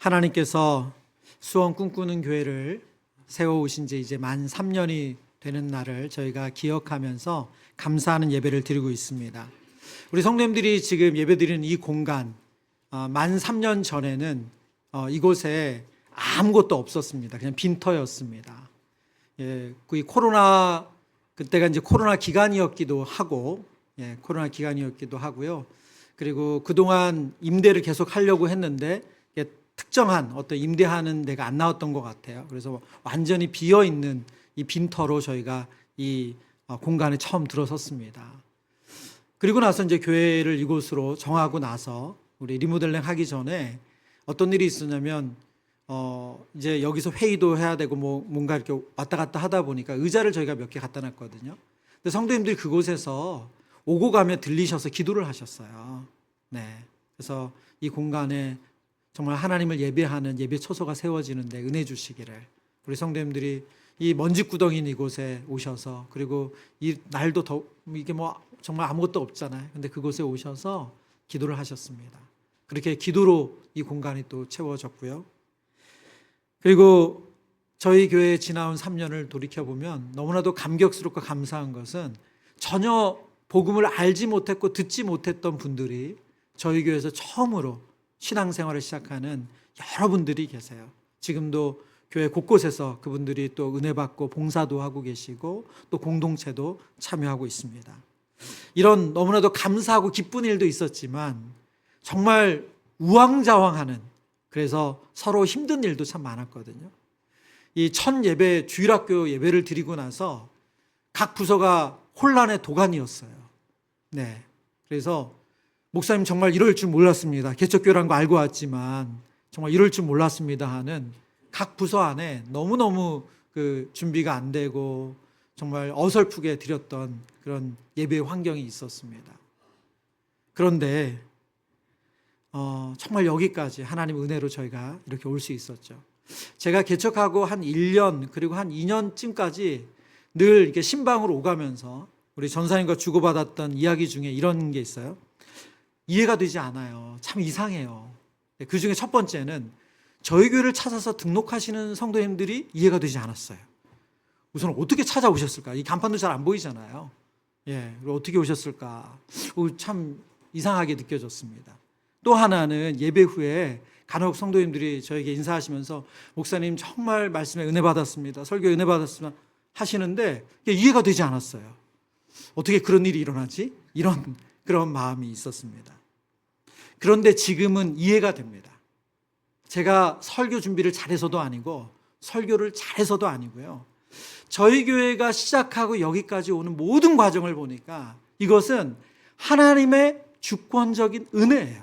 하나님께서 수원 꿈꾸는 교회를 세워오신 지 이제 만 3년이 되는 날을 저희가 기억하면서 감사하는 예배를 드리고 있습니다. 우리 성도님들이 지금 예배드리는 이 공간, 만 3년 전에는 이곳에 아무것도 없었습니다. 그냥 빈터였습니다. 예, 그때가 이제 코로나 기간이었기도 하고, 코로나 기간이었기도 하고요. 그리고 그동안 임대를 계속 하려고 했는데 특정한 어떤 임대하는 데가 안 나왔던 것 같아요. 그래서 완전히 비어 있는 이 빈터로 저희가 이 공간에 처음 들어섰습니다. 그리고 나서 이제 교회를 이곳으로 정하고 나서 우리 리모델링 하기 전에 어떤 일이 있었냐면 이제 여기서 회의도 해야 되고 뭔가 이렇게 왔다 갔다 하다 보니까 의자를 저희가 몇 개 갖다 놨거든요. 근데 성도님들이 그곳에서 오고 가며 들리셔서 기도를 하셨어요. 네. 그래서 이 공간에 정말 하나님을 예배하는 예배 초소가 세워지는데 은혜 주시기를, 우리 성도님들이 이 먼지구덩이인 이곳에 오셔서, 그리고 이 날도 이게 정말 아무것도 없잖아요. 근데 그곳에 오셔서 기도를 하셨습니다. 그렇게 기도로 이 공간이 또 채워졌고요. 그리고 저희 교회에 지나온 3년을 돌이켜보면 너무나도 감격스럽고 감사한 것은 전혀 복음을 알지 못했고 듣지 못했던 분들이 저희 교회에서 처음으로 신앙생활을 시작하는 여러분들이 계세요. 지금도 교회 곳곳에서 그분들이 또 은혜 받고 봉사도 하고 계시고 또 공동체도 참여하고 있습니다. 이런 너무나도 감사하고 기쁜 일도 있었지만 정말 우왕좌왕하는, 그래서 서로 힘든 일도 참 많았거든요. 이 첫 예배, 주일학교 예배를 드리고 나서 각 부서가 혼란의 도가니였어요. 네. 그래서 목사님 정말 이럴 줄 몰랐습니다. 개척교회라는 거 알고 왔지만 정말 이럴 줄 몰랐습니다 하는 각 부서 안에 너무너무 그 준비가 안 되고 정말 어설프게 드렸던 그런 예배 환경이 있었습니다. 그런데 정말 여기까지 하나님 은혜로 저희가 이렇게 올 수 있었죠. 제가 개척하고 한 1년 그리고 한 2년쯤까지 늘 이렇게 신방으로 오가면서 우리 전사님과 주고받았던 이야기 중에 이런 게 있어요. 이해가 되지 않아요. 참 이상해요. 그 중에 첫 번째는 저희 교회를 찾아서 등록하시는 성도님들이 이해가 되지 않았어요. 우선 어떻게 찾아오셨을까? 이 간판도 잘 안 보이잖아요. 어떻게 오셨을까? 참 이상하게 느껴졌습니다. 또 하나는 예배 후에 간혹 성도님들이 저에게 인사하시면서 목사님 정말 말씀에 은혜 받았습니다. 설교에 은혜 받았습니다 하시는데 이해가 되지 않았어요. 어떻게 그런 일이 일어나지? 이런 그런 마음이 있었습니다. 그런데 지금은 이해가 됩니다. 제가 설교 준비를 잘해서도 아니고 설교를 잘해서도 아니고요. 저희 교회가 시작하고 여기까지 오는 모든 과정을 보니까 이것은 하나님의 주권적인 은혜예요.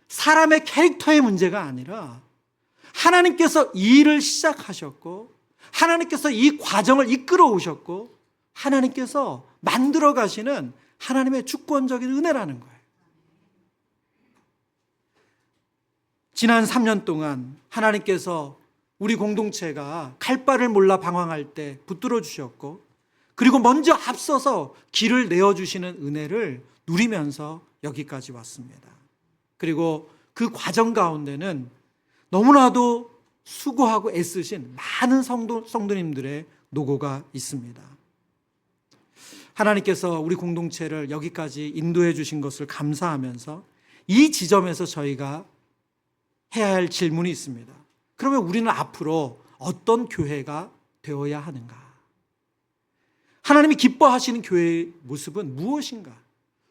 사람의 캐릭터의 문제가 아니라 하나님께서 이 일을 시작하셨고 하나님께서 이 과정을 이끌어 오셨고 하나님께서 만들어 가시는 하나님의 주권적인 은혜라는 거예요. 지난 3년 동안 하나님께서 우리 공동체가 갈 바를 몰라 방황할 때 붙들어 주셨고, 그리고 먼저 앞서서 길을 내어주시는 은혜를 누리면서 여기까지 왔습니다. 그리고 그 과정 가운데는 너무나도 수고하고 애쓰신 많은 성도님들의 노고가 있습니다. 하나님께서 우리 공동체를 여기까지 인도해 주신 것을 감사하면서 이 지점에서 저희가 해야 할 질문이 있습니다. 그러면 우리는 앞으로 어떤 교회가 되어야 하는가? 하나님이 기뻐하시는 교회의 모습은 무엇인가?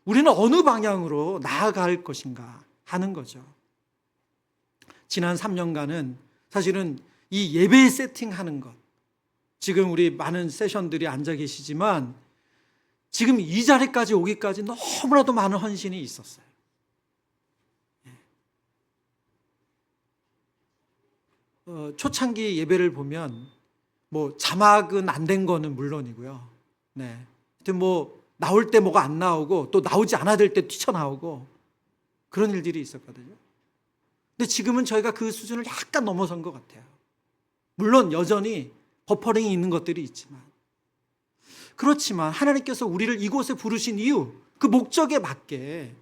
우리는 어느 방향으로 나아갈 것인가 하는 거죠. 지난 3년간은 사실은 이 예배 세팅하는 것, 지금 우리 많은 세션들이 앉아 계시지만 지금 이 자리까지 오기까지 너무나도 많은 헌신이 있었어요. 초창기 예배를 보면 자막은 안 된 거는 물론이고요. 하여튼 나올 때 뭐가 안 나오고 또 나오지 않아야 될 때 뛰쳐나오고 그런 일들이 있었거든요. 근데 지금은 저희가 그 수준을 약간 넘어선 것 같아요. 물론 여전히 버퍼링이 있는 것들이 있지만, 그렇지만 하나님께서 우리를 이곳에 부르신 이유, 그 목적에 맞게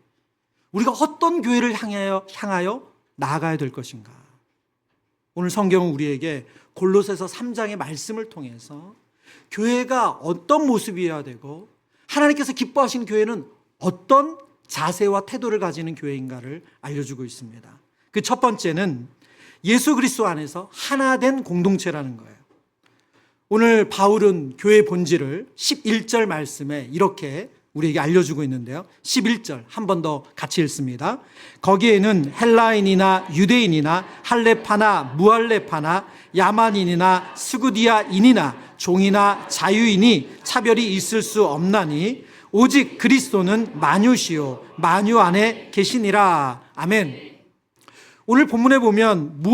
우리가 어떤 교회를 향하여 나아가야 될 것인가? 오늘 성경은 우리에게 골로새서 3장의 말씀을 통해서 교회가 어떤 모습이어야 되고 하나님께서 기뻐하시는 교회는 어떤 자세와 태도를 가지는 교회인가를 알려주고 있습니다. 그 첫 번째는 예수 그리스도 안에서 하나 된 공동체라는 거예요. 오늘 바울은 교회의 본질을 11절 말씀에 이렇게 우리에게 알려주고 있는데요. 11절 한 번 더 같이 읽습니다. 거기에는 헬라인이나 유대인이나 할레파나 무할레파나 야만인이나 스구디아인이나 종이나 자유인이 차별이 있을 수 없나니 오직 그리스도는 만유시요 만유 안에 계시니라. 아멘. 오늘 본문에 보면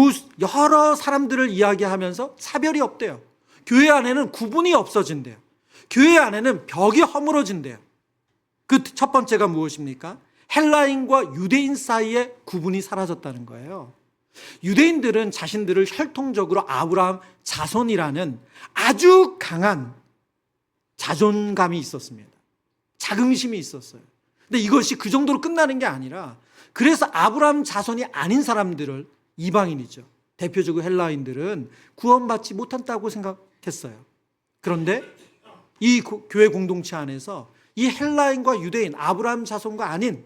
여러 사람들을 이야기하면서 차별이 없대요. 교회 안에는 구분이 없어진대요. 교회 안에는 벽이 허물어진대요. 그 첫 번째가 무엇입니까? 헬라인과 유대인 사이에 구분이 사라졌다는 거예요. 유대인들은 자신들을 혈통적으로 아브라함 자손이라는 아주 강한 자존감이 있었습니다. 자긍심이 있었어요. 근데 이것이 그 정도로 끝나는 게 아니라 그래서 아브라함 자손이 아닌 사람들을 이방인이죠. 대표적으로 헬라인들은 구원받지 못한다고 생각했어요. 그런데 이 교회 공동체 안에서 이 헬라인과 유대인, 아브라함 자손과 아닌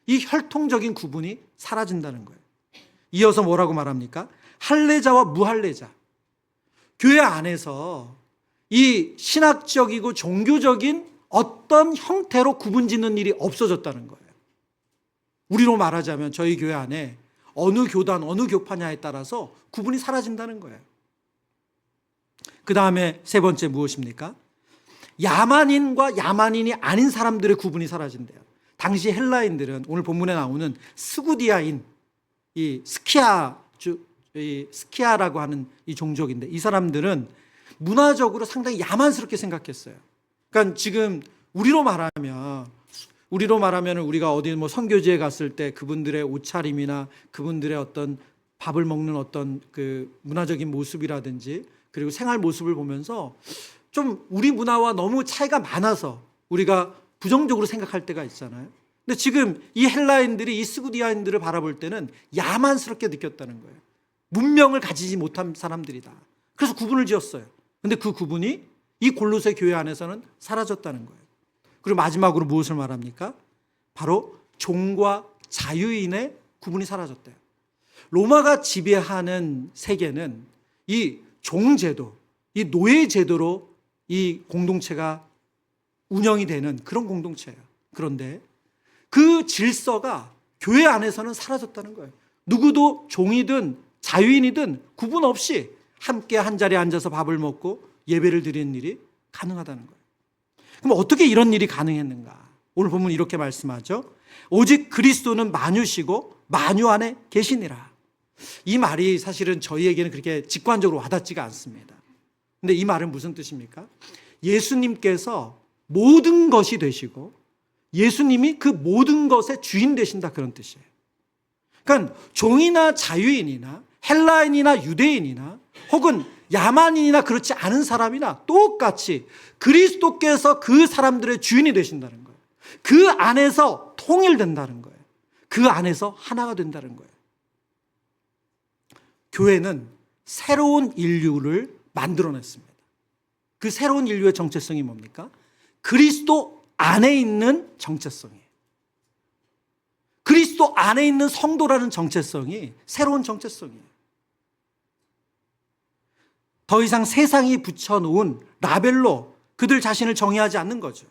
이 혈통적인 구분이 사라진다는 거예요. 이어서 뭐라고 말합니까? 할례자와 무할례자. 교회 안에서 이 신학적이고 종교적인 어떤 형태로 구분 짓는 일이 없어졌다는 거예요. 우리로 말하자면 저희 교회 안에 어느 교단, 어느 교파냐에 따라서 구분이 사라진다는 거예요. 그 다음에 세 번째 무엇입니까? 야만인과 야만인이 아닌 사람들의 구분이 사라진대요. 당시 헬라인들은 오늘 본문에 나오는 스구디아인, 이 스키아라고 하는 이 종족인데 이 사람들은 문화적으로 상당히 야만스럽게 생각했어요. 그러니까 지금 우리로 말하면 우리가 어디 선교지에 갔을 때 그분들의 옷차림이나 그분들의 어떤 밥을 먹는 어떤 그 문화적인 모습이라든지 그리고 생활 모습을 보면서 좀 우리 문화와 너무 차이가 많아서 우리가 부정적으로 생각할 때가 있잖아요. 근데 지금 이 헬라인들이 이 스구디아인들을 바라볼 때는 야만스럽게 느꼈다는 거예요. 문명을 가지지 못한 사람들이다. 그래서 구분을 지었어요. 근데 그 구분이 이 골로새 교회 안에서는 사라졌다는 거예요. 그리고 마지막으로 무엇을 말합니까? 바로 종과 자유인의 구분이 사라졌대요. 로마가 지배하는 세계는 이 종제도, 이 노예제도로 이 공동체가 운영이 되는 그런 공동체예요. 그런데 그 질서가 교회 안에서는 사라졌다는 거예요. 누구도 종이든 자유인이든 구분 없이 함께 한 자리에 앉아서 밥을 먹고 예배를 드리는 일이 가능하다는 거예요. 그럼 어떻게 이런 일이 가능했는가? 오늘 본문 이렇게 말씀하죠. 오직 그리스도는 만유시고 만유 안에 계시니라. 이 말이 사실은 저희에게는 그렇게 직관적으로 와닿지가 않습니다. 근데 이 말은 무슨 뜻입니까? 예수님께서 모든 것이 되시고 예수님이 그 모든 것의 주인 되신다, 그런 뜻이에요. 그러니까 종이나 자유인이나 헬라인이나 유대인이나 혹은 야만인이나 그렇지 않은 사람이나 똑같이 그리스도께서 그 사람들의 주인이 되신다는 거예요. 그 안에서 통일된다는 거예요. 그 안에서 하나가 된다는 거예요. 교회는 새로운 인류를 만들어냈습니다. 그 새로운 인류의 정체성이 뭡니까? 그리스도 안에 있는 정체성이에요. 그리스도 안에 있는 성도라는 정체성이 새로운 정체성이에요. 더 이상 세상이 붙여놓은 라벨로 그들 자신을 정의하지 않는 거죠.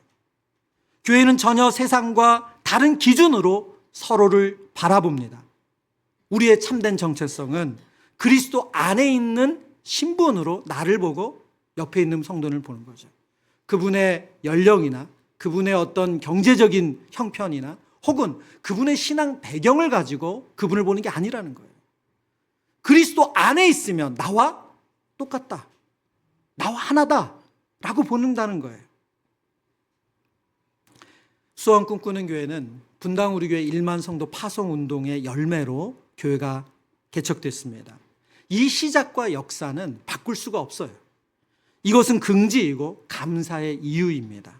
교회는 전혀 세상과 다른 기준으로 서로를 바라봅니다. 우리의 참된 정체성은 그리스도 안에 있는 신분으로 나를 보고 옆에 있는 성도를 보는 거죠. 그분의 연령이나 그분의 어떤 경제적인 형편이나 혹은 그분의 신앙 배경을 가지고 그분을 보는 게 아니라는 거예요. 그리스도 안에 있으면 나와 똑같다, 나와 하나다 라고 보는다는 거예요. 소원 꿈꾸는 교회는 분당 우리 교회 1만 성도 파송 운동의 열매로 교회가 개척됐습니다. 이 시작과 역사는 바꿀 수가 없어요. 이것은 긍지이고 감사의 이유입니다.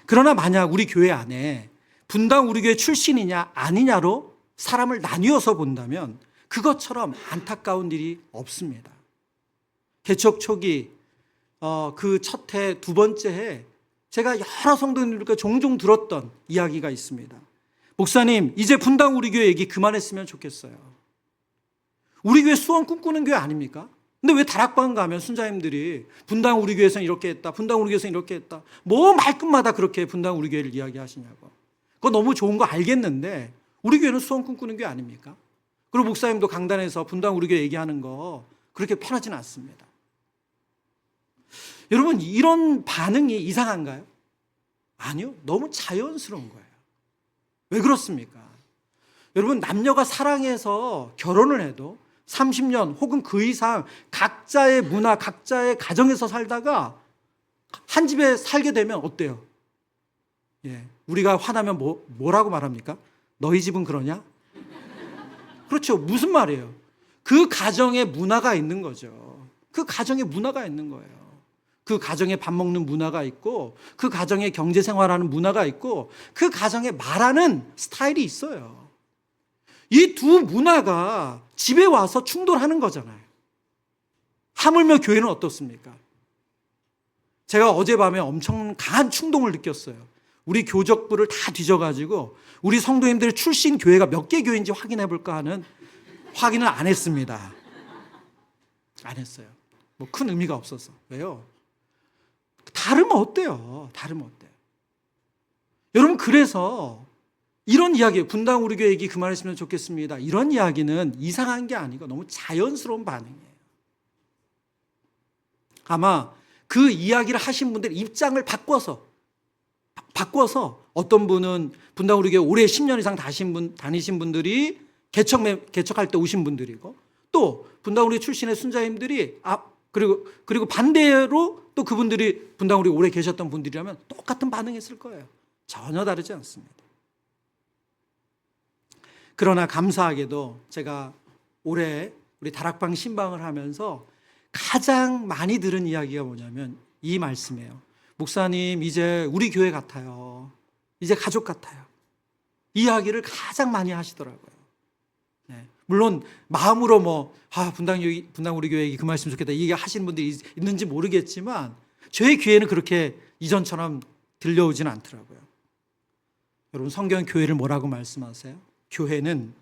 그러나 만약 우리 교회 안에 분당 우리 교회 출신이냐 아니냐로 사람을 나뉘어서 본다면 그것처럼 안타까운 일이 없습니다. 개척 초기 그 첫 해, 두 번째 해 제가 여러 성도님들과 종종 들었던 이야기가 있습니다. 목사님, 이제 분당 우리 교회 얘기 그만했으면 좋겠어요. 우리 교회 수원 꿈꾸는 교회 아닙니까? 근데 왜 다락방 가면 순자님들이 분당 우리 교회에서는 이렇게 했다, 분당 우리 교회에서는 이렇게 했다, 뭐 말끝마다 그렇게 분당 우리 교회를 이야기하시냐고. 그거 너무 좋은 거 알겠는데 우리 교회는 수원 꿈꾸는 교회 아닙니까? 그리고 목사님도 강단에서 분당 우리 교회 얘기하는 거 그렇게 편하지는 않습니다. 여러분, 이런 반응이 이상한가요? 아니요, 너무 자연스러운 거예요. 왜 그렇습니까? 여러분, 남녀가 사랑해서 결혼을 해도 30년 혹은 그 이상 각자의 문화, 각자의 가정에서 살다가 한 집에 살게 되면 어때요? 예, 우리가 화나면 뭐라고 말합니까? 너희 집은 그러냐? 그렇죠. 무슨 말이에요? 그 가정에 문화가 있는 거죠. 그 가정에 문화가 있는 거예요. 그 가정에 밥 먹는 문화가 있고, 그 가정에 경제 생활하는 문화가 있고, 그 가정에 말하는 스타일이 있어요. 이 두 문화가 집에 와서 충돌하는 거잖아요. 하물며 교회는 어떻습니까? 제가 어젯밤에 엄청 강한 충동을 느꼈어요. 우리 교적부를 다 뒤져가지고 우리 성도님들의 출신 교회가 몇 개 교회인지 확인해 볼까 하는 확인을 안 했습니다. 안 했어요. 뭐 큰 의미가 없어서. 왜요? 다르면 어때요? 다르면 어때요? 여러분, 그래서 이런 이야기, 분당 우리 교회 얘기 그만했으면 좋겠습니다. 이런 이야기는 이상한 게 아니고 너무 자연스러운 반응이에요. 아마 그 이야기를 하신 분들 입장을 바꿔서 어떤 분은 분당 우리 교회 올해 10년 이상 다니신 분들이 개척할 때 오신 분들이고, 또 분당 우리 출신의 순자님들이 그리고 반대로 또 그분들이 분당 우리 오래 계셨던 분들이라면 똑같은 반응했을 거예요. 전혀 다르지 않습니다. 그러나 감사하게도 제가 올해 우리 다락방 신방을 하면서 가장 많이 들은 이야기가 뭐냐면 이 말씀이에요. 목사님, 이제 우리 교회 같아요. 이제 가족 같아요. 이 이야기를 가장 많이 하시더라고요. 네. 물론 마음으로 분당 우리 교회 얘기 그만했으면 좋겠다 이게 하시는 분들이 있는지 모르겠지만 저희 귀에는 그렇게 이전처럼 들려오지는 않더라고요. 여러분, 성경은 교회를 뭐라고 말씀하세요? 교회는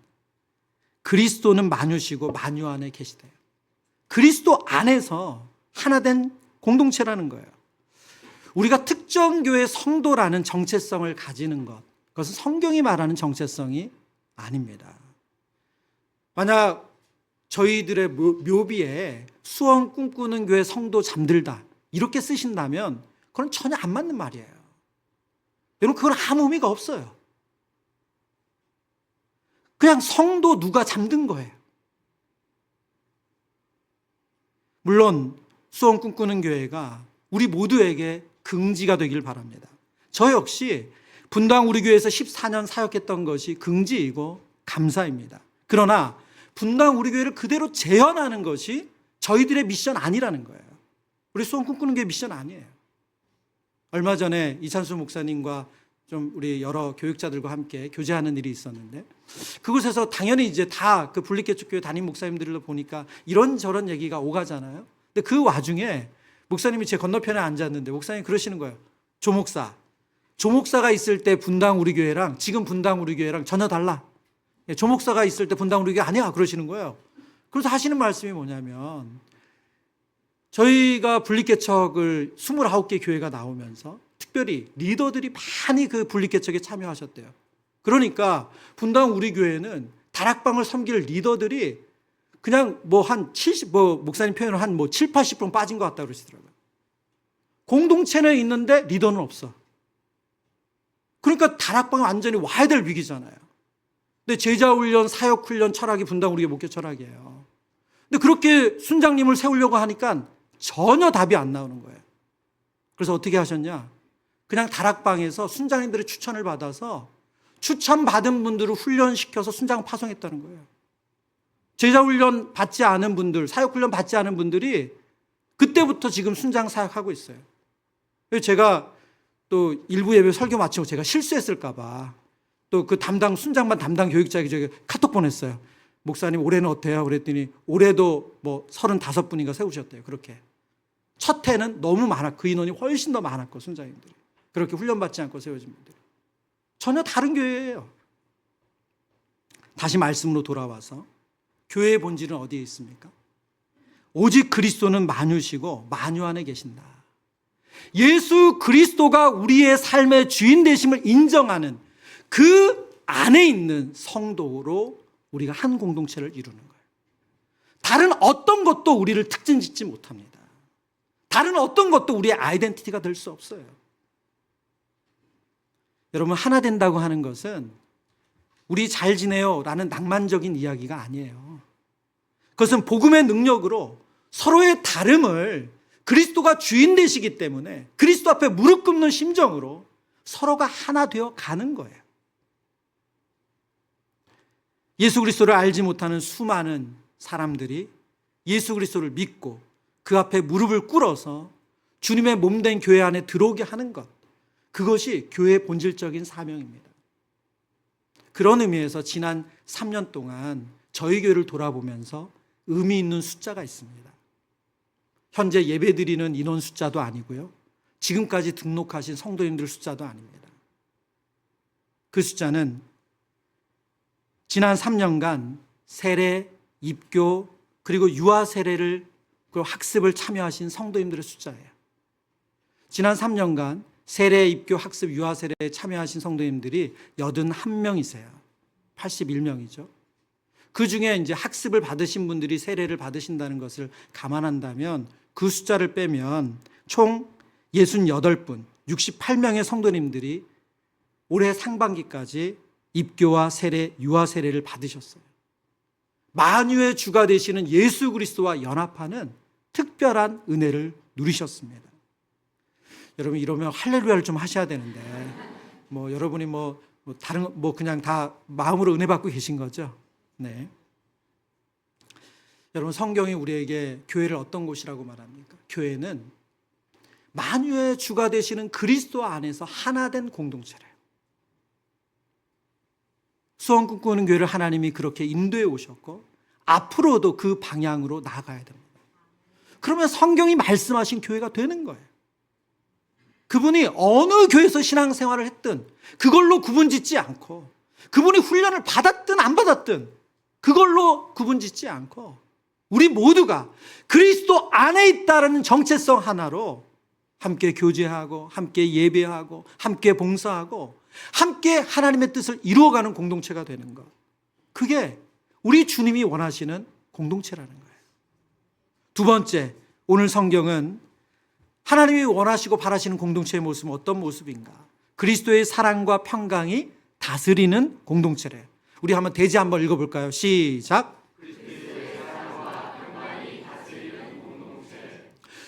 그리스도는 만유시고 만유 안에 계시대요. 그리스도 안에서 하나된 공동체라는 거예요. 우리가 특정 교회 성도라는 정체성을 가지는 것, 그것은 성경이 말하는 정체성이 아닙니다. 만약 저희들의 묘비에 수원 꿈꾸는 교회 성도 잠들다 이렇게 쓰신다면 그건 전혀 안 맞는 말이에요. 여러분, 그건 아무 의미가 없어요. 그냥 성도 누가 잠든 거예요. 물론 수원 꿈꾸는 교회가 우리 모두에게 긍지가 되길 바랍니다. 저 역시 분당 우리 교회에서 14년 사역했던 것이 긍지이고 감사입니다. 그러나 분당 우리 교회를 그대로 재현하는 것이 저희들의 미션 아니라는 거예요. 우리 수원 꿈꾸는 교회 미션 아니에요. 얼마 전에 이찬수 목사님과 좀 우리 여러 교육자들과 함께 교제하는 일이 있었는데, 그곳에서 당연히 이제 다 그 분리개척교회 담임 목사님들을 보니까 이런저런 얘기가 오가잖아요. 근데 그 와중에 목사님이 제 건너편에 앉았는데 목사님이 그러시는 거예요. 조 목사가 있을 때 분당 우리 교회랑 지금 분당 우리 교회랑 전혀 달라. 조 목사가 있을 때 분당 우리 교회 아니야, 그러시는 거예요. 그래서 하시는 말씀이 뭐냐면, 저희가 분리개척을 29개 교회가 나오면서 특별히 리더들이 많이 그 분리개척에 참여하셨대요. 그러니까 분당 우리 교회는 다락방을 섬길 리더들이 그냥 목사님 표현으로 한 7, 80% 빠진 것 같다 그러시더라고요. 공동체는 있는데 리더는 없어. 그러니까 다락방은 완전히 와야 될 위기잖아요. 근데 제자훈련, 사역훈련 철학이 분당 우리 교회 목회 철학이에요. 근데 그렇게 순장님을 세우려고 하니까 전혀 답이 안 나오는 거예요. 그래서 어떻게 하셨냐? 그냥 다락방에서 순장님들의 추천을 받아서 추천받은 분들을 훈련시켜서 순장 파송했다는 거예요. 제자훈련 받지 않은 분들, 사역훈련 받지 않은 분들이 그때부터 지금 순장 사역하고 있어요. 제가 또 일부 예배 설교 마치고 제가 실수했을까 봐 또 그 순장반 담당 교육자에게 저기 카톡 보냈어요. 목사님 올해는 어때요? 그랬더니 올해도 뭐 35분인가 세우셨대요. 그렇게. 첫 해는 너무 많았고 그 인원이 훨씬 더 많았고 순장님들이. 그렇게 훈련받지 않고 세워진 분들이. 전혀 다른 교회예요. 다시 말씀으로 돌아와서 교회의 본질은 어디에 있습니까? 오직 그리스도는 만유시고 만유 안에 계신다. 예수 그리스도가 우리의 삶의 주인 되심을 인정하는 그 안에 있는 성도로 우리가 한 공동체를 이루는 거예요. 다른 어떤 것도 우리를 특징 짓지 못합니다. 다른 어떤 것도 우리의 아이덴티티가 될 수 없어요. 여러분, 하나 된다고 하는 것은 우리 잘 지내요 라는 낭만적인 이야기가 아니에요. 그것은 복음의 능력으로 서로의 다름을 그리스도가 주인 되시기 때문에 그리스도 앞에 무릎 꿇는 심정으로 서로가 하나 되어 가는 거예요. 예수 그리스도를 알지 못하는 수많은 사람들이 예수 그리스도를 믿고 그 앞에 무릎을 꿇어서 주님의 몸된 교회 안에 들어오게 하는 것, 그것이 교회의 본질적인 사명입니다. 그런 의미에서 지난 3년 동안 저희 교회를 돌아보면서 의미 있는 숫자가 있습니다. 현재 예배드리는 인원 숫자도 아니고요, 지금까지 등록하신 성도님들 숫자도 아닙니다. 그 숫자는 지난 3년간 세례, 입교, 그리고 유아 세례를 그 학습을 참여하신 성도님들의 숫자예요. 지난 3년간 세례, 입교, 학습, 유아 세례에 참여하신 성도님들이 81명이세요. 81명이죠. 그 중에 이제 학습을 받으신 분들이 세례를 받으신다는 것을 감안한다면 그 숫자를 빼면 총 68분, 68명의 성도님들이 올해 상반기까지 입교와 세례, 유아 세례를 받으셨어요. 만유의 주가 되시는 예수 그리스도와 연합하는 특별한 은혜를 누리셨습니다. 여러분, 이러면 할렐루야를 좀 하셔야 되는데, 여러분이 다른 그냥 다 마음으로 은혜 받고 계신 거죠? 네. 여러분, 성경이 우리에게 교회를 어떤 곳이라고 말합니까? 교회는 만유의 주가 되시는 그리스도 안에서 하나 된 공동체래요. 소원 꿈꾸는 교회를 하나님이 그렇게 인도해 오셨고 앞으로도 그 방향으로 나아가야 됩니다. 그러면 성경이 말씀하신 교회가 되는 거예요. 그분이 어느 교회에서 신앙생활을 했든 그걸로 구분짓지 않고, 그분이 훈련을 받았든 안 받았든 그걸로 구분짓지 않고, 우리 모두가 그리스도 안에 있다는 정체성 하나로 함께 교제하고 함께 예배하고 함께 봉사하고 함께 하나님의 뜻을 이루어가는 공동체가 되는 것, 그게 우리 주님이 원하시는 공동체라는 거예요. 두 번째, 오늘 성경은 하나님이 원하시고 바라시는 공동체의 모습은 어떤 모습인가? 그리스도의 사랑과 평강이 다스리는 공동체래요. 우리 한번 대지 한번 읽어볼까요? 시작.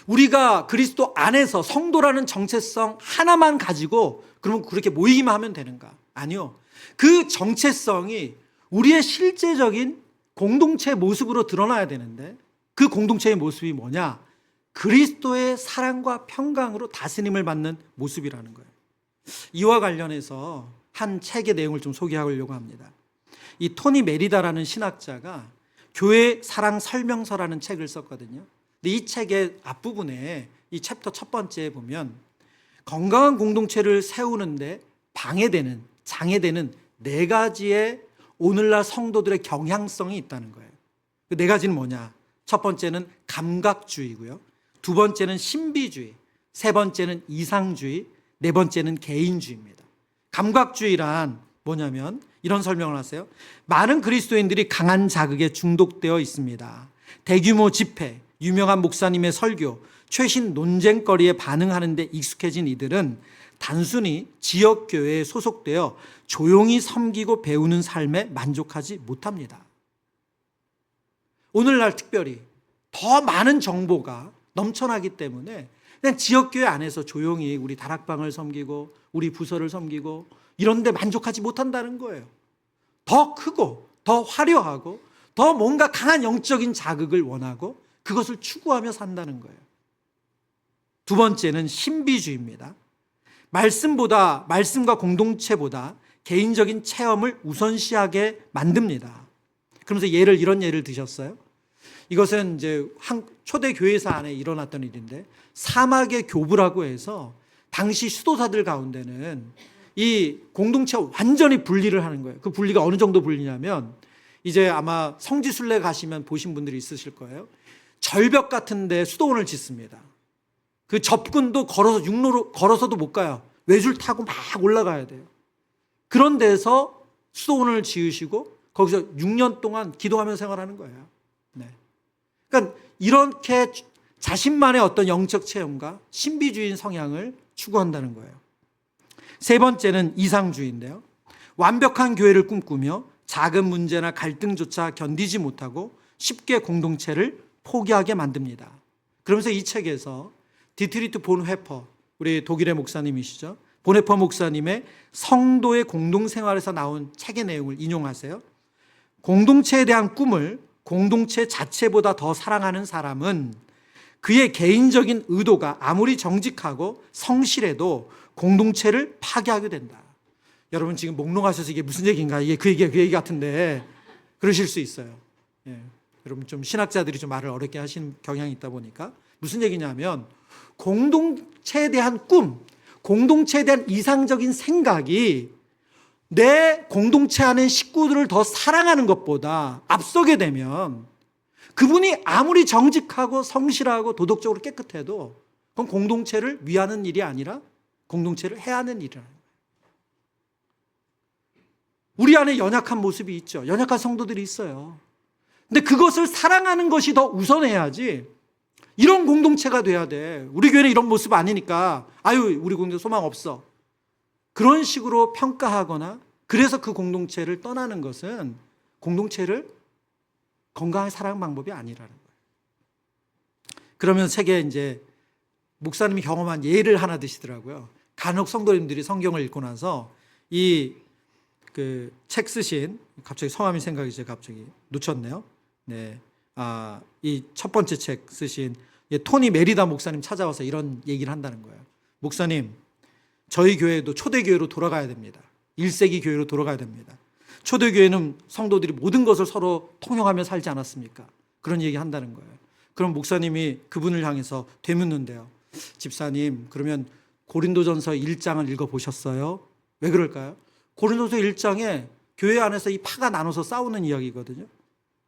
우리가 그리스도 안에서 성도라는 정체성 하나만 가지고 그러면 그렇게 모이기만 하면 되는가? 아니요. 그 정체성이 우리의 실제적인 공동체 모습으로 드러나야 되는데, 그 공동체의 모습이 뭐냐? 그리스도의 사랑과 평강으로 다스림을 받는 모습이라는 거예요. 이와 관련해서 한 책의 내용을 좀 소개하려고 합니다. 이 토니 메리다라는 신학자가 교회 사랑 설명서라는 책을 썼거든요. 근데 이 책의 앞부분에 이 챕터 첫 번째에 보면 건강한 공동체를 세우는데 방해되는, 장애되는 4가지의 오늘날 성도들의 경향성이 있다는 거예요. 그 4가지는 뭐냐? 첫 번째는 감각주의고요, 두 번째는 신비주의, 세 번째는 이상주의, 네 번째는 개인주의입니다. 감각주의란 뭐냐면 이런 설명을 하세요. 많은 그리스도인들이 강한 자극에 중독되어 있습니다. 대규모 집회, 유명한 목사님의 설교, 최신 논쟁거리에 반응하는 데 익숙해진 이들은 단순히 지역교회에 소속되어 조용히 섬기고 배우는 삶에 만족하지 못합니다. 오늘날 특별히 더 많은 정보가 넘쳐나기 때문에 그냥 지역교회 안에서 조용히 우리 다락방을 섬기고 우리 부서를 섬기고 이런 데 만족하지 못한다는 거예요. 더 크고 더 화려하고 더 뭔가 강한 영적인 자극을 원하고 그것을 추구하며 산다는 거예요. 두 번째는 신비주의입니다. 말씀과 공동체보다 개인적인 체험을 우선시하게 만듭니다. 그러면서 이런 예를 드셨어요. 이것은 이제 초대 교회사 안에 일어났던 일인데, 사막의 교부라고 해서 당시 수도사들 가운데는 이 공동체가 완전히 분리를 하는 거예요. 그 분리가 어느 정도 분리냐면, 이제 아마 성지순례 가시면 보신 분들이 있으실 거예요. 절벽 같은 데 수도원을 짓습니다. 그 접근도 걸어서 육로로 걸어서도 못 가요. 외줄 타고 막 올라가야 돼요. 그런 데서 수도원을 지으시고 거기서 6년 동안 기도하며 생활하는 거예요. 네. 그러니까 이렇게 자신만의 어떤 영적 체험과 신비주의인 성향을 추구한다는 거예요. 세 번째는 이상주의인데요. 완벽한 교회를 꿈꾸며 작은 문제나 갈등조차 견디지 못하고 쉽게 공동체를 포기하게 만듭니다. 그러면서 이 책에서 디트리트 본 회퍼, 우리 독일의 목사님이시죠. 본 회퍼 목사님의 성도의 공동생활에서 나온 책의 내용을 인용하세요. 공동체에 대한 꿈을 공동체 자체보다 더 사랑하는 사람은 그의 개인적인 의도가 아무리 정직하고 성실해도 공동체를 파괴하게 된다. 여러분 지금 몽롱하셔서 이게 무슨 얘기인가, 이게 그 얘기 같은데 그러실 수 있어요. 예. 여러분 좀 신학자들이 좀 말을 어렵게 하시는 경향이 있다 보니까 무슨 얘기냐면, 공동체에 대한 꿈, 공동체에 대한 이상적인 생각이 내 공동체 안의 식구들을 더 사랑하는 것보다 앞서게 되면, 그분이 아무리 정직하고 성실하고 도덕적으로 깨끗해도 그건 공동체를 위하는 일이 아니라 공동체를 해하는 일이라는 거예요. 우리 안에 연약한 모습이 있죠. 연약한 성도들이 있어요. 근데 그것을 사랑하는 것이 더 우선해야지, 이런 공동체가 돼야 돼, 우리 교회는 이런 모습 아니니까 아유 우리 공동체 소망 없어, 그런 식으로 평가하거나 그래서 그 공동체를 떠나는 것은 공동체를 건강하게 사랑하는 방법이 아니라는 거예요. 그러면 책에 이제 목사님이 경험한 예를 하나 드시더라고요. 간혹 성도님들이 성경을 읽고 나서 이 그 책 쓰신, 갑자기 성함이 생각이 이제 갑자기 놓쳤네요. 네, 이 첫 번째 책 쓰신 토니 메리다 목사님 찾아와서 이런 얘기를 한다는 거예요. 목사님, 저희 교회도 초대교회로 돌아가야 됩니다. 1세기 교회로 돌아가야 됩니다. 초대교회는 성도들이 모든 것을 서로 통용하며 살지 않았습니까? 그런 얘기 한다는 거예요. 그럼 목사님이 그분을 향해서 되묻는데요. 집사님, 그러면 고린도전서 1장을 읽어보셨어요? 왜 그럴까요? 고린도서 1장에 교회 안에서 이 파가 나눠서 싸우는 이야기거든요.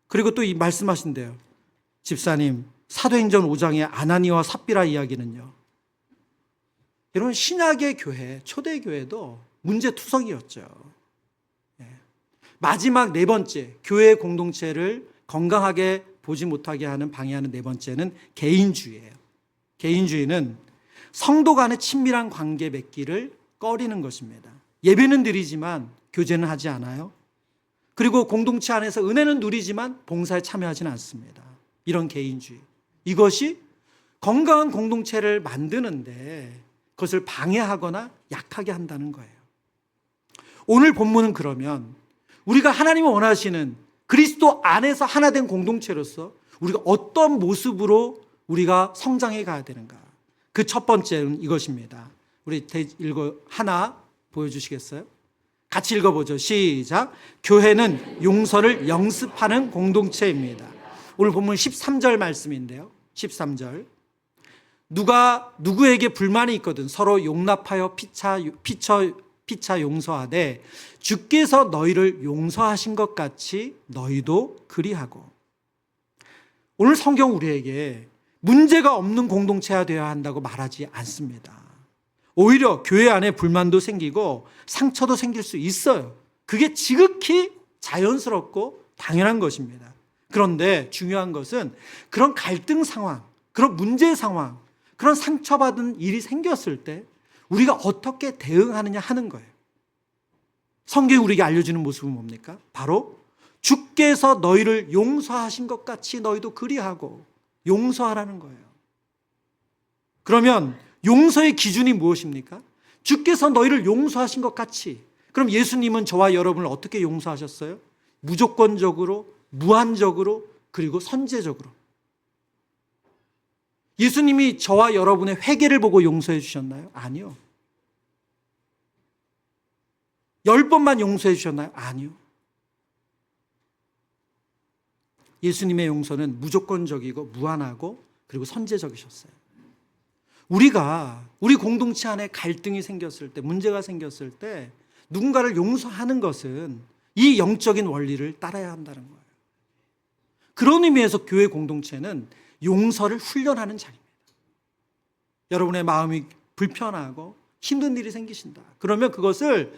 그리고 또 이 말씀하신대요. 집사님, 사도행전 5장의 아나니와 삽비라 이야기는요. 여러분, 신약의 교회, 초대교회도 문제투성이었죠. 마지막 네 번째, 교회 공동체를 건강하게 보지 못하게 하는, 방해하는 네 번째는 개인주의예요. 개인주의는 성도 간의 친밀한 관계 맺기를 꺼리는 것입니다. 예배는 드리지만 교제는 하지 않아요. 그리고 공동체 안에서 은혜는 누리지만 봉사에 참여하지는 않습니다. 이런 개인주의, 이것이 건강한 공동체를 만드는데 그것을 방해하거나 약하게 한다는 거예요. 오늘 본문은 그러면 우리가 하나님이 원하시는 그리스도 안에서 하나 된 공동체로서 우리가 어떤 모습으로 우리가 성장해 가야 되는가. 그 첫 번째는 이것입니다. 우리 하나 보여주시겠어요? 같이 읽어보죠. 시작. 교회는 용서를 영습하는 공동체입니다. 오늘 본문 13절 말씀인데요. 13절. 누가 누구에게 불만이 있거든 서로 용납하여 피차 용서하되 주께서 너희를 용서하신 것 같이 너희도 그리하고. 오늘 성경 우리에게 문제가 없는 공동체가 되어야 한다고 말하지 않습니다. 오히려 교회 안에 불만도 생기고 상처도 생길 수 있어요. 그게 지극히 자연스럽고 당연한 것입니다. 그런데 중요한 것은 그런 갈등 상황, 그런 문제 상황, 그런 상처받은 일이 생겼을 때 우리가 어떻게 대응하느냐 하는 거예요. 성경이 우리에게 알려주는 모습은 뭡니까? 바로 주께서 너희를 용서하신 것 같이 너희도 그리하고, 용서하라는 거예요. 그러면 용서의 기준이 무엇입니까? 주께서 너희를 용서하신 것 같이. 그럼 예수님은 저와 여러분을 어떻게 용서하셨어요? 무조건적으로, 무한적으로, 그리고 선제적으로. 예수님이 저와 여러분의 회개를 보고 용서해 주셨나요? 아니요. 10번만 용서해 주셨나요? 아니요. 예수님의 용서는 무조건적이고 무한하고 그리고 선제적이셨어요. 우리 공동체 안에 갈등이 생겼을 때, 문제가 생겼을 때 누군가를 용서하는 것은 이 영적인 원리를 따라야 한다는 거예요. 그런 의미에서 교회 공동체는 용서를 훈련하는 자리입니다. 여러분의 마음이 불편하고 힘든 일이 생기신다. 그러면 그것을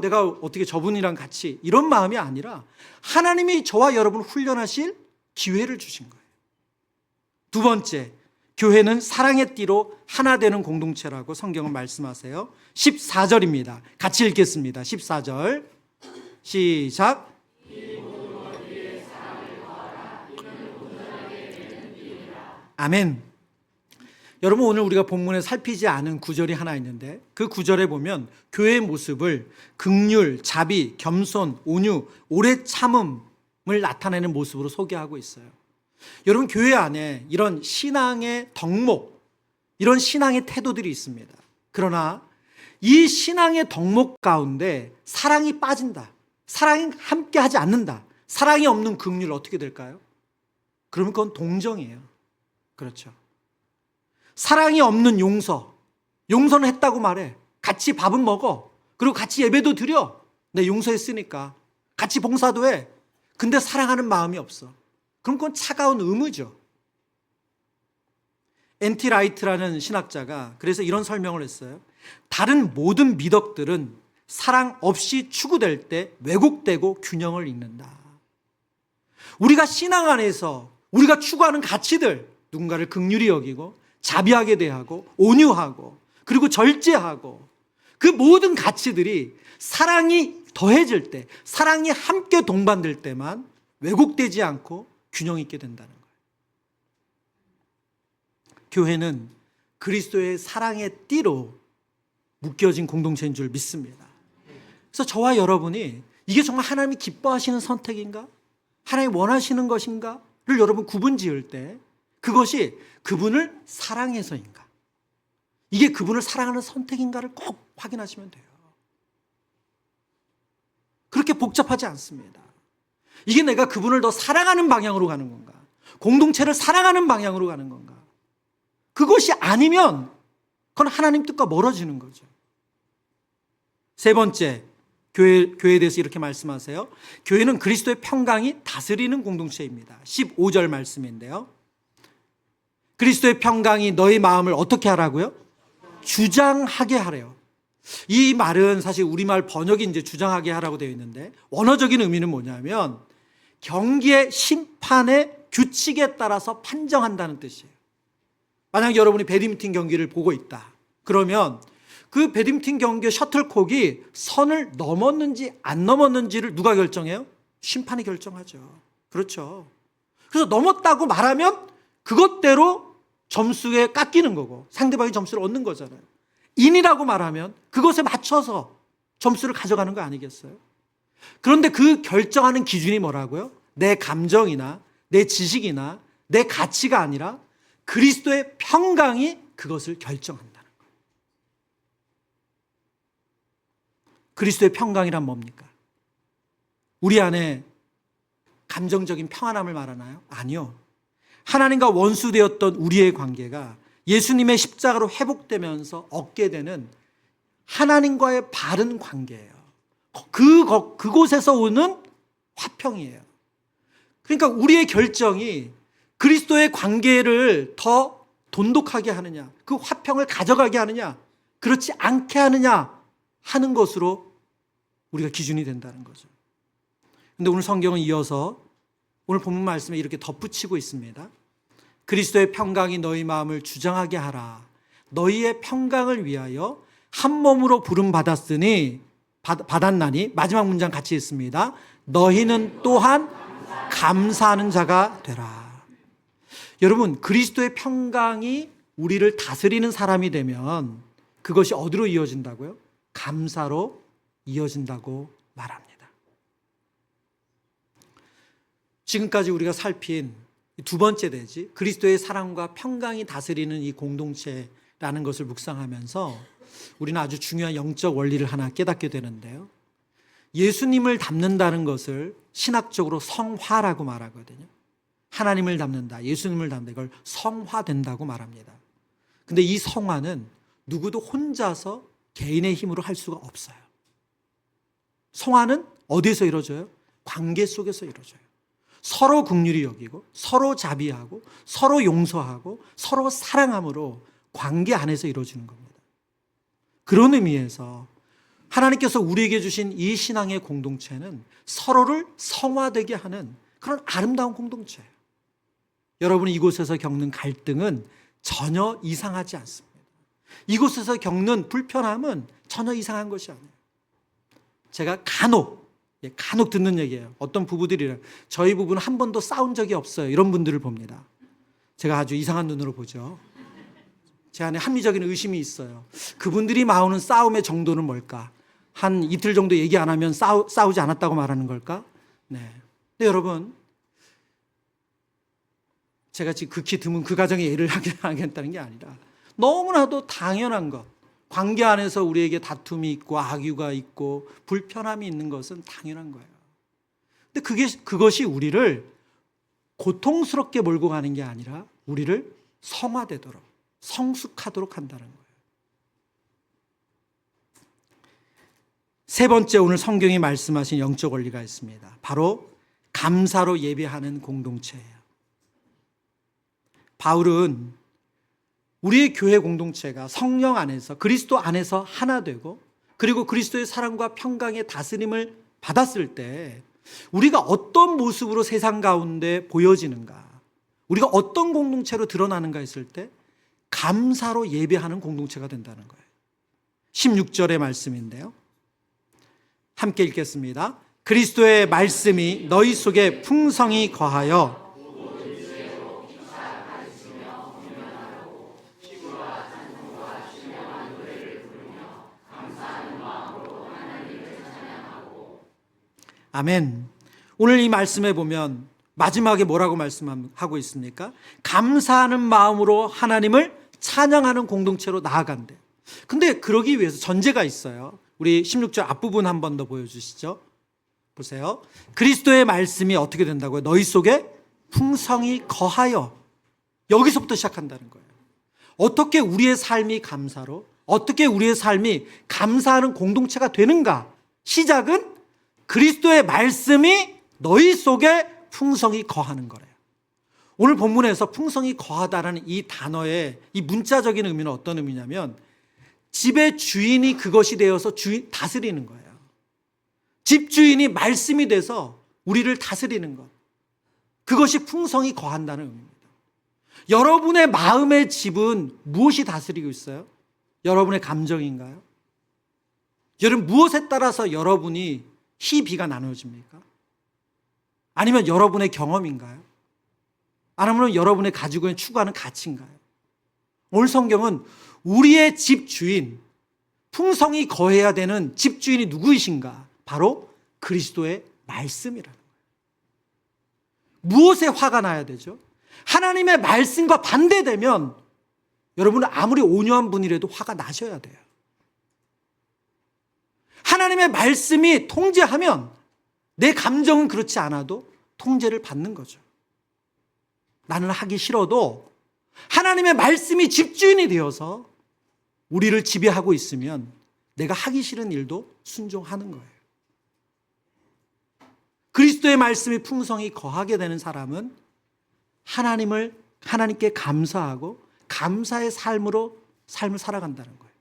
내가 어떻게 저분이랑 같이 이런 마음이 아니라 하나님이 저와 여러분을 훈련하실 기회를 주신 거예요. 두 번째, 교회는 사랑의 띠로 하나 되는 공동체라고 성경은 말씀하세요. 14절입니다. 같이 읽겠습니다. 14절 시작. 아멘. 여러분, 오늘 우리가 본문에 살피지 않은 구절이 하나 있는데 그 구절에 보면 교회의 모습을 긍휼, 자비, 겸손, 온유, 오래 참음을 나타내는 모습으로 소개하고 있어요. 여러분, 교회 안에 이런 신앙의 덕목, 이런 신앙의 태도들이 있습니다. 그러나 이 신앙의 덕목 가운데 사랑이 빠진다, 사랑이 함께하지 않는다, 사랑이 없는 긍휼 어떻게 될까요? 그러면 그건 동정이에요. 그렇죠. 사랑이 없는 용서는 했다고 말해. 같이 밥은 먹어. 그리고 같이 예배도 드려. 내 용서했으니까. 같이 봉사도 해. 근데 사랑하는 마음이 없어. 그럼 그건 차가운 의무죠. N.T. 라이트라는 신학자가 그래서 이런 설명을 했어요. 다른 모든 미덕들은 사랑 없이 추구될 때 왜곡되고 균형을 잃는다. 우리가 신앙 안에서 우리가 추구하는 가치들, 누군가를 긍휼히 여기고 자비하게 대하고 온유하고 그리고 절제하고 그 모든 가치들이 사랑이 더해질 때, 사랑이 함께 동반될 때만 왜곡되지 않고 균형 있게 된다는 거예요. 교회는 그리스도의 사랑의 띠로 묶여진 공동체인 줄 믿습니다. 그래서 저와 여러분이 이게 정말 하나님이 기뻐하시는 선택인가? 하나님이 원하시는 것인가를 여러분 구분 지을 때 그것이 그분을 사랑해서인가? 이게 그분을 사랑하는 선택인가를 꼭 확인하시면 돼요. 그렇게 복잡하지 않습니다. 이게 내가 그분을 더 사랑하는 방향으로 가는 건가? 공동체를 사랑하는 방향으로 가는 건가? 그것이 아니면 그건 하나님 뜻과 멀어지는 거죠. 세 번째, 교회에 대해서 이렇게 말씀하세요. 교회는 그리스도의 평강이 다스리는 공동체입니다. 15절 말씀인데요. 그리스도의 평강이 너희 마음을 어떻게 하라고요? 주장하게 하래요. 이 말은 사실 우리말 번역이 이제 주장하게 하라고 되어 있는데 원어적인 의미는 뭐냐면 경기의 심판의 규칙에 따라서 판정한다는 뜻이에요. 만약 여러분이 배드민턴 경기를 보고 있다. 그러면 그 배드민턴 경기의 셔틀콕이 선을 넘었는지 안 넘었는지를 누가 결정해요? 심판이 결정하죠. 그렇죠. 그래서 넘었다고 말하면 그것대로 점수에 깎이는 거고 상대방이 점수를 얻는 거잖아요. 인이라고 말하면 그것에 맞춰서 점수를 가져가는 거 아니겠어요? 그런데 그 결정하는 기준이 뭐라고요? 내 감정이나 내 지식이나 내 가치가 아니라 그리스도의 평강이 그것을 결정한다는 거예요. 그리스도의 평강이란 뭡니까? 우리 안에 감정적인 평안함을 말하나요? 아니요. 하나님과 원수되었던 우리의 관계가 예수님의 십자가로 회복되면서 얻게 되는 하나님과의 바른 관계예요. 그곳에서 오는 화평이에요. 그러니까 우리의 결정이 그리스도의 관계를 더 돈독하게 하느냐, 그 화평을 가져가게 하느냐, 그렇지 않게 하느냐 하는 것으로 우리가 기준이 된다는 거죠. 그런데 오늘 성경은 이어서 오늘 본문 말씀에 이렇게 덧붙이고 있습니다. 그리스도의 평강이 너희 마음을 주장하게 하라. 너희의 평강을 위하여 한 몸으로 부름받았으니 받았나니 마지막 문장 같이 읽습니다. 너희는 또한 감사하는 자가 되라. 여러분, 그리스도의 평강이 우리를 다스리는 사람이 되면 그것이 어디로 이어진다고요? 감사로 이어진다고 말합니다. 지금까지 우리가 살핀 두 번째 대지, 그리스도의 사랑과 평강이 다스리는 이 공동체라는 것을 묵상하면서 우리는 아주 중요한 영적 원리를 하나 깨닫게 되는데요. 예수님을 닮는다는 것을 신학적으로 성화라고 말하거든요. 하나님을 닮는다, 예수님을 닮는다, 이걸 성화된다고 말합니다. 근데 이 성화는 누구도 혼자서 개인의 힘으로 할 수가 없어요. 성화는 어디서 이루어져요? 관계 속에서 이루어져요. 서로 긍휼히 여기고, 서로 자비하고, 서로 용서하고, 서로 사랑함으로 관계 안에서 이루어지는 겁니다. 그런 의미에서 하나님께서 우리에게 주신 이 신앙의 공동체는 서로를 성화되게 하는 그런 아름다운 공동체예요. 여러분이 이곳에서 겪는 갈등은 전혀 이상하지 않습니다. 이곳에서 겪는 불편함은 전혀 이상한 것이 아니에요. 제가 간혹 듣는 얘기예요. 어떤 부부들이 저희 부부는 한 번도 싸운 적이 없어요, 이런 분들을 봅니다. 제가 아주 이상한 눈으로 보죠. 제 안에 합리적인 의심이 있어요. 그분들이 마오는 싸움의 정도는 뭘까? 한 이틀 정도 얘기 안 하면 싸우지 않았다고 말하는 걸까? 네. 근데 여러분, 제가 지금 극히 드문 그 가정의 예를 하겠다는 게 아니라 너무나도 당연한 것, 관계 안에서 우리에게 다툼이 있고 악유가 있고 불편함이 있는 것은 당연한 거예요. 근데 그것이 우리를 고통스럽게 몰고 가는 게 아니라 우리를 성화되도록, 성숙하도록 한다는 거예요. 세 번째, 오늘 성경이 말씀하신 영적 원리가 있습니다. 바로 감사로 예배하는 공동체예요. 바울은 우리의 교회 공동체가 성령 안에서, 그리스도 안에서 하나 되고, 그리고 그리스도의 사랑과 평강의 다스림을 받았을 때 우리가 어떤 모습으로 세상 가운데 보여지는가, 우리가 어떤 공동체로 드러나는가 했을 때 감사로 예배하는 공동체가 된다는 거예요. 16절의 말씀인데요, 함께 읽겠습니다. 그리스도의 말씀이 너희 속에 풍성히 거하여 아멘. 오늘 이 말씀에 보면 마지막에 뭐라고 말씀하고 있습니까? 감사하는 마음으로 하나님을 찬양하는 공동체로 나아간대요. 근데 그러기 위해서 전제가 있어요. 우리 16절 앞부분 한 번 더 보여주시죠. 보세요. 그리스도의 말씀이 어떻게 된다고요? 너희 속에 풍성히 거하여. 여기서부터 시작한다는 거예요. 어떻게 우리의 삶이 감사로, 어떻게 우리의 삶이 감사하는 공동체가 되는가? 시작은 그리스도의 말씀이 너희 속에 풍성히 거하는 거래요. 오늘 본문에서 풍성히 거하다라는 이 단어의 이 문자적인 의미는 어떤 의미냐면 집의 주인이 그것이 되어서 다스리는 거예요. 집주인이 말씀이 돼서 우리를 다스리는 것. 그것이 풍성히 거한다는 의미입니다. 여러분의 마음의 집은 무엇이 다스리고 있어요? 여러분의 감정인가요? 여러분, 무엇에 따라서 여러분이 희비가 나눠집니까? 아니면 여러분의 경험인가요? 아니면 여러분의 가지고 있는 추구하는 가치인가요? 오늘 성경은 우리의 집주인, 풍성히 거해야 되는 집주인이 누구이신가? 바로 그리스도의 말씀이라는 거예요. 무엇에 화가 나야 되죠? 하나님의 말씀과 반대되면 여러분은 아무리 온유한 분이라도 화가 나셔야 돼요. 하나님의 말씀이 통제하면 내 감정은 그렇지 않아도 통제를 받는 거죠. 나는 하기 싫어도 하나님의 말씀이 집주인이 되어서 우리를 지배하고 있으면 내가 하기 싫은 일도 순종하는 거예요. 그리스도의 말씀이 풍성히 거하게 되는 사람은 하나님께 감사하고 감사의 삶을 살아간다는 거예요.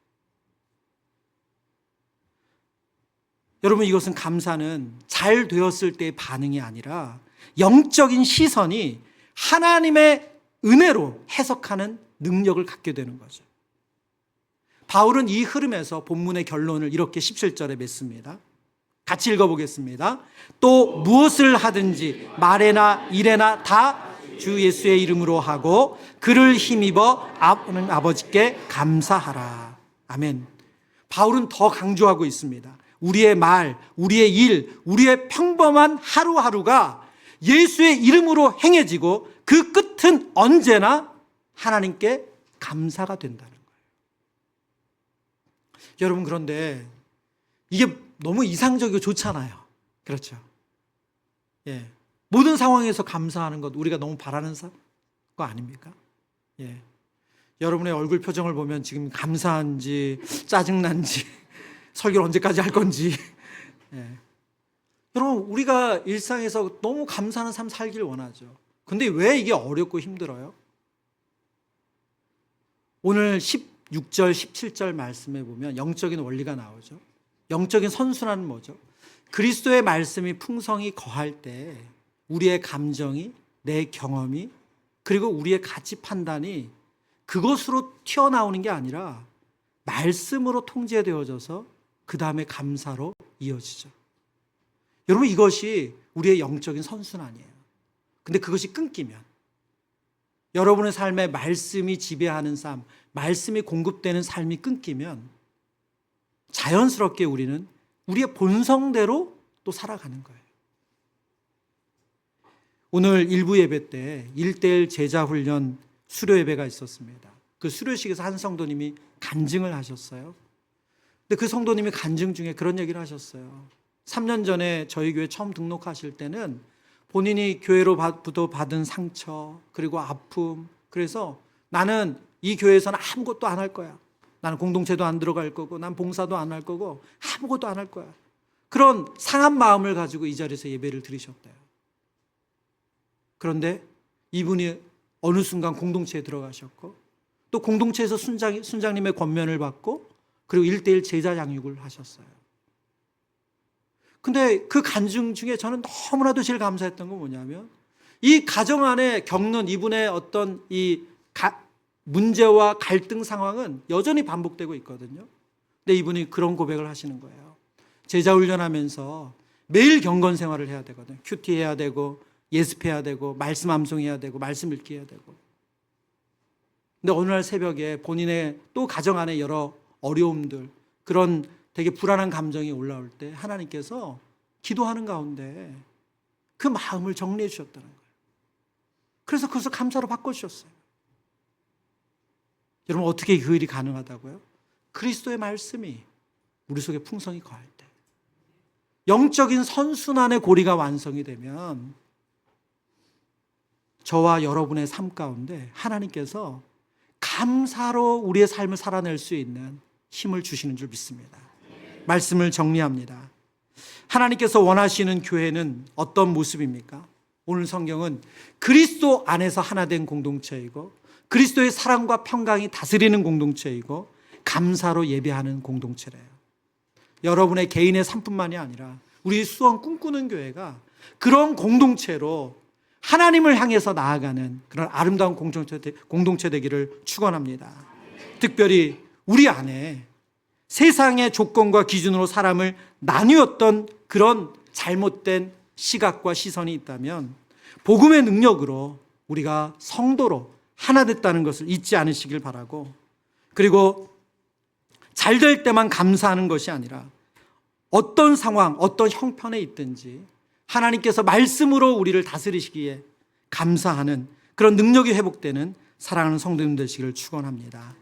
여러분, 이것은 감사는 잘 되었을 때의 반응이 아니라 영적인 시선이 하나님의 은혜로 해석하는 능력을 갖게 되는 거죠. 바울은 이 흐름에서 본문의 결론을 이렇게 17절에 맺습니다. 같이 읽어보겠습니다. 또 무엇을 하든지 말에나 일에나 다 주 예수의 이름으로 하고 그를 힘입어 아버지께 감사하라. 아멘. 바울은 더 강조하고 있습니다. 우리의 말, 우리의 일, 우리의 평범한 하루하루가 예수의 이름으로 행해지고 그 끝은 언제나 하나님께 감사가 된다는 거예요. 여러분, 그런데 이게 너무 이상적이고 좋잖아요. 그렇죠. 예. 모든 상황에서 감사하는 것 우리가 너무 바라는 거 아닙니까? 예. 여러분의 얼굴 표정을 보면 지금 감사한지 짜증난지 설교를 언제까지 할 건지. 예. 여러분, 우리가 일상에서 너무 감사하는 삶 살길 원하죠. 근데 왜 이게 어렵고 힘들어요? 오늘 16절, 17절 말씀에 보면 영적인 원리가 나오죠. 영적인 선순환은 뭐죠? 그리스도의 말씀이 풍성히 거할 때 우리의 감정이, 내 경험이, 그리고 우리의 가치 판단이 그것으로 튀어나오는 게 아니라 말씀으로 통제되어져서 그 다음에 감사로 이어지죠. 여러분, 이것이 우리의 영적인 선순환이에요. 근데 그것이 끊기면, 여러분의 삶에 말씀이 지배하는 삶, 말씀이 공급되는 삶이 끊기면 자연스럽게 우리는 우리의 본성대로 또 살아가는 거예요. 오늘 일부 예배 때 1:1 제자훈련 수료 예배가 있었습니다. 그 수료식에서 한 성도님이 간증을 하셨어요. 근데 그 성도님이 간증 중에 그런 얘기를 하셨어요. 3년 전에 저희 교회 처음 등록하실 때는 본인이 교회로부터 받은 상처, 그리고 아픔, 그래서 나는 이 교회에서는 아무것도 안 할 거야. 나는 공동체도 안 들어갈 거고, 난 봉사도 안 할 거고, 아무것도 안 할 거야. 그런 상한 마음을 가지고 이 자리에서 예배를 드리셨대요. 그런데 이분이 어느 순간 공동체에 들어가셨고, 또 공동체에서 순장님의 권면을 받고, 그리고 1:1 제자 양육을 하셨어요. 근데 그 간증 중에 저는 너무나도 제일 감사했던 건 뭐냐면, 이 가정 안에 겪는 이분의 어떤 이 문제와 갈등 상황은 여전히 반복되고 있거든요. 근데 이분이 그런 고백을 하시는 거예요. 제자 훈련하면서 매일 경건 생활을 해야 되거든요. 큐티 해야 되고, 예습해야 되고, 말씀 암송해야 되고, 말씀 읽기 해야 되고. 근데 어느 날 새벽에 본인의 또 가정 안에 여러 어려움들, 그런 되게 불안한 감정이 올라올 때 하나님께서 기도하는 가운데 그 마음을 정리해 주셨다는 거예요. 그래서 그것을 감사로 바꿔주셨어요. 여러분, 어떻게 그 일이 가능하다고요? 그리스도의 말씀이 우리 속에 풍성히 거할 때, 영적인 선순환의 고리가 완성이 되면 저와 여러분의 삶 가운데 하나님께서 감사로 우리의 삶을 살아낼 수 있는 힘을 주시는 줄 믿습니다. 말씀을 정리합니다. 하나님께서 원하시는 교회는 어떤 모습입니까? 오늘 성경은 그리스도 안에서 하나 된 공동체이고, 그리스도의 사랑과 평강이 다스리는 공동체이고, 감사로 예배하는 공동체래요. 여러분의 개인의 삶뿐만이 아니라 우리 수원 꿈꾸는 교회가 그런 공동체로 하나님을 향해서 나아가는 그런 아름다운 공동체 되기를 축원합니다. 특별히 우리 안에 세상의 조건과 기준으로 사람을 나누었던 그런 잘못된 시각과 시선이 있다면 복음의 능력으로 우리가 성도로 하나 됐다는 것을 잊지 않으시길 바라고, 그리고 잘 될 때만 감사하는 것이 아니라 어떤 상황, 어떤 형편에 있든지 하나님께서 말씀으로 우리를 다스리시기에 감사하는 그런 능력이 회복되는 사랑하는 성도님 되시기를 축원합니다.